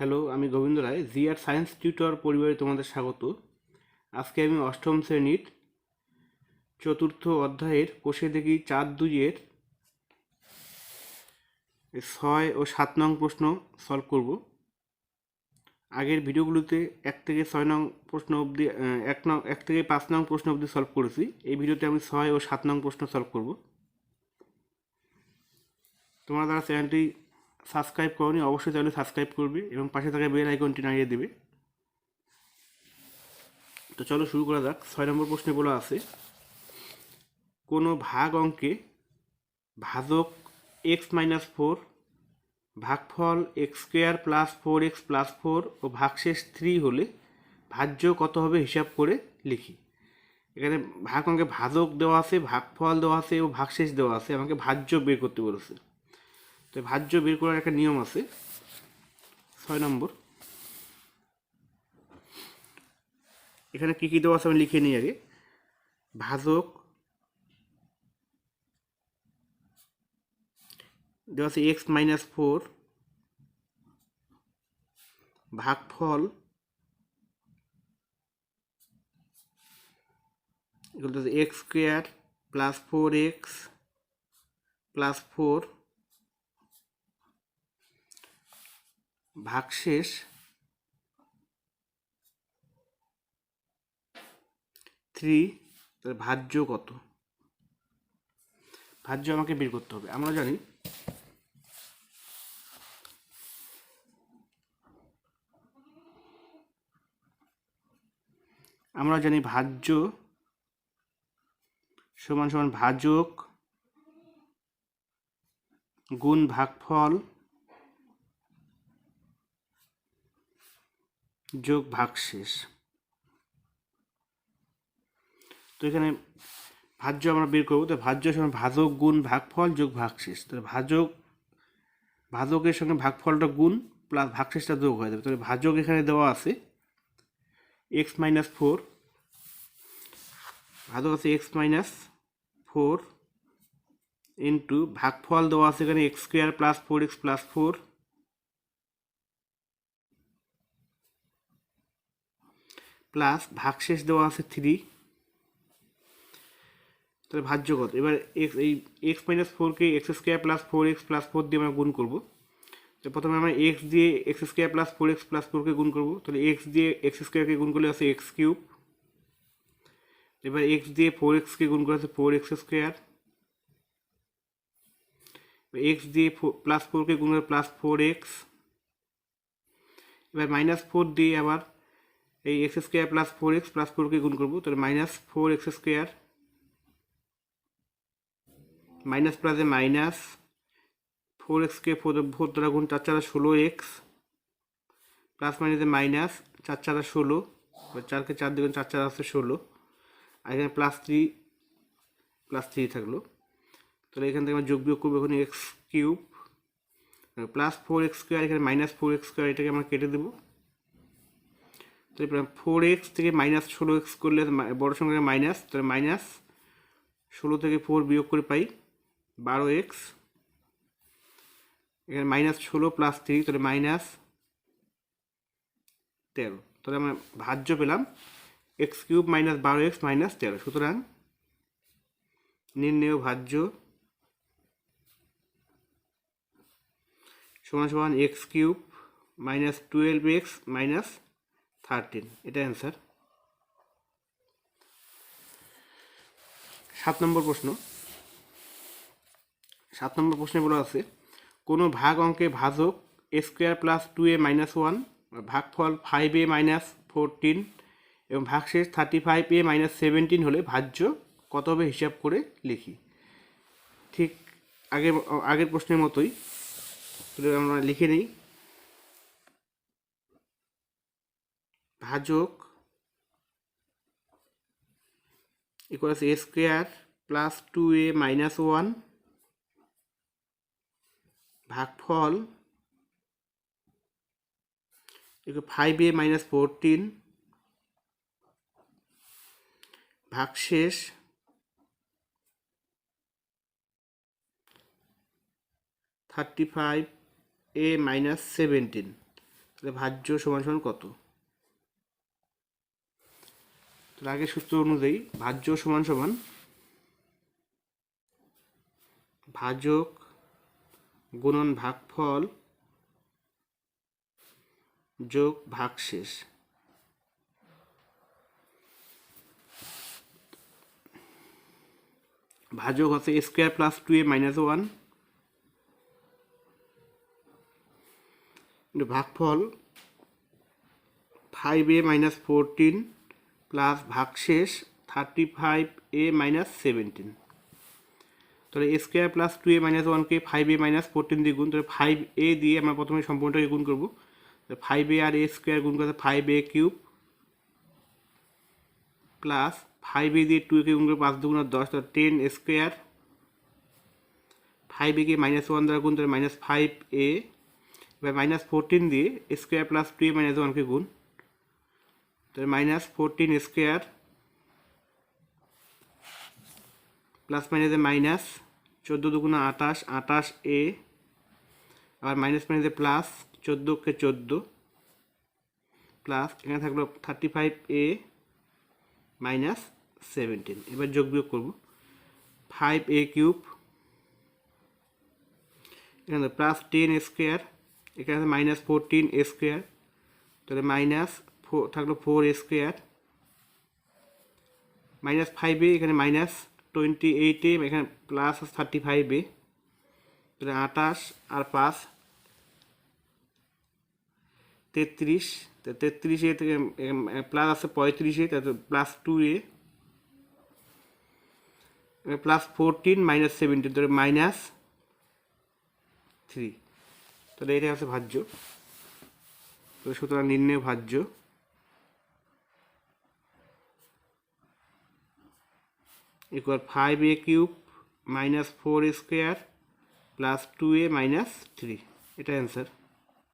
Hello, আমি গোবিন্দ রায়। GR science tutor পরিবারে তোমাদের স্বাগত। আজকে আমি অষ্টম শ্রেণীর চতুর্থ অধ্যায়ের কোষে দেখি 4-2-এর 6 ও 7 নং প্রশ্ন সলভ করব। আগের ভিডিওগুলোতে 1 থেকে 6 নং প্রশ্ন অবধি 1 থেকে 5 নং প্রশ্ন অবধি সলভ করেছি। এই ভিডিওতে আমি 6 ও 7 নং প্রশ্ন সলভ করব। তোমরা যারা চ্যানেলটি সাবস্ক্রাইব করোনি অবশ্যই চ্যানেলটি সাবস্ক্রাইব করবে এবং পাশে থাকা বেল আইকনটি নাড়িয়ে দেবে। তো চলো শুরু করা যাক। 6 নম্বর প্রশ্নে বলা আছে, কোনো ভাগ অঙ্কে ভাজক x-4, ভাগফল x² + 4x + 4 ও ভাগশেষ 3 হলে ভাজ্য কত হবে হিসাব করে লিখি। এখানে ভাগ অঙ্কে ভাজক দেওয়া আছে, ভাগফল দেওয়া আছে ও ভাগশেষ দেওয়া আছে, আমাকে ভাজ্য বের করতে বলেছে। তো ভাজ্য বের করার একটা নিয়ম আছে। 6 নম্বর, এখানে কী কী দেওয়া আছে আমি লিখে নিই আগে। ভাজক দেওয়া আছে x-4, ভাগফল এগুলো হচ্ছে x² + 4x + 4, ভাগশেষ 3, তাহলে ভাজ্য কত? ভাজ্য আমাকে বের করতে হবে। আমরা জানি ভাজ্য সমান সমান ভাজক গুণ ভাগফল যোগ ভাগশেষ। তো এখানে ভাজ্য আমরা বের করবো। তো ভাজ্য সমান ভাজক গুণ ভাগফল যোগ ভাগশেষ। তাহলে ভাজকের সঙ্গে ভাগফলটা গুণ প্লাস ভাগশেষটা যোগ হয়ে যাবে। তাহলে ভাজক এখানে দেওয়া আছে x-4, ভাজক আছে x-4 ইন্টু ভাগফল দেওয়া আছে এখানে x² + 4x + 4 প্লাস ভাগশেষ দেওয়া আছে 3। তাহলে ভাজ্য কত? এবার এই x-4কে x² + 4x + 4 দিয়ে আমরা গুণ করব। তো প্রথমে আমরা x দিয়ে x² + 4x + 4কে গুণ করব। তাহলে x দিয়ে x²কে গুণ করলে আছে x³। এবার x দিয়ে 4xকে গুণ করে আছে 4x²। x দিয়ে +4কে গুণ করে +4x। এবার -4 দিয়ে আবার এই x² + 4x + 4কে গুণ করব। তাহলে -4x², মাইনাস প্লাসে মাইনাস 4xকে 4 দ্বারা গুণ 4 × 16x, প্লাস মাইনাসে মাইনাস 4 × 16, 4কে 4 দিয়ে 4 × 16, আর এখানে +3 থাকলো। তাহলে এখান থেকে আমরা যোগ বিয়োগ করবো এখন x³ প্লাস 4x², এখানে -4x², এটাকে আমরা কেটে দেবো। তাহলে 4x থেকে -16x করলে বড় সংখ্যা মাইনাস, তাহলে -16 থেকে 4 বিয়োগ করে পাই 12x, এখানে -16 + 3, তাহলে -13। তাহলে আমরা ভাজ্য পেলাম x³ - 12x - 13। সুতরাং নির্ণেয় ভাজ্য সমান সমান x³ - 12x - 13। এটা অ্যান্সার। 7 নম্বর প্রশ্ন। 7 নম্বর প্রশ্নে বলা আছে, কোনো ভাগ অঙ্কে ভাজক a² + 2a - 1, ভাগফল 5a - 14 এবং ভাগশেষ 35a - 17 হলে ভাজ্য কত হবে হিসাব করে লিখি। ঠিক আগের প্রশ্নের মতোই আমরা লিখে নিই। ভাজক ইকুয়ালস a² + 2a - 1, ভাগফল 5a - 14, ভাগশেষ 35a - 17। তাহলে ভাজ্য সমান সমান কত? তাহলে আগের সূত্র অনুযায়ী ভাজ্য সমান সমান ভাজক গুণন ভাগফল যোগ ভাগশেষ। ভাজক হচ্ছে a square plus 2a minus 1 ভাগফল 5a মাইনাস 14 প্লাস ভাগশেষ 35a মাইনাস 17। তাহলে a square plus 2a minus 1কে 5a মাইনাস 14 দিয়ে গুণ, তাহলে 5a দিয়ে আমরা প্রথমে সম্পূর্ণটাকে গুণ করবো। 5a আর a স্কোয়ার গুণ করতে 5a কিউব প্লাস 5a দিয়ে 2কে গুণ করে 5 দুগুণ 10, তাহলে 10 স্কোয়ার। 5a কে মাইনাস 1 দ্বারা গুণ, তাহলে মাইনাস 5a। এবার মাইনাস 14 দিয়ে স্কোয়ার প্লাস 2a মাইনাস 1কে গুণ, তাহলে মাইনাস 14 স্কোয়ার প্লাস মাইনাসে মাইনাস 14 দুগুণ 28, 28a। আবার মাইনাস মাইনাসে প্লাস 14কে 14 প্লাস এখানে থাকলো 35a মাইনাস 17। এবার যোগ বিয়োগ করবো, 5a কিউব এখানে প্লাস 10 স্কোয়ার, এখানে মাইনাস 14 স্কোয়ার, তাহলে মাইনাস থাকলো 4 স্কোয়ার মাইনাস 5a, এখানে মাইনাস 28a, এখানে প্লাস 35a, তাহলে 28 আর 5 33, 33a থেকে প্লাস আছে 35a, তাহলে প্লাস 2a প্লাস 14 মাইনাস 17, তাহলে মাইনাস 3। তাহলে এটা হচ্ছে ভাজ্য। তো সুতরাং নির্ণয় ভাজ্য equal 5a cube minus 4 square plus 2a minus 3। এটা অ্যান্সার।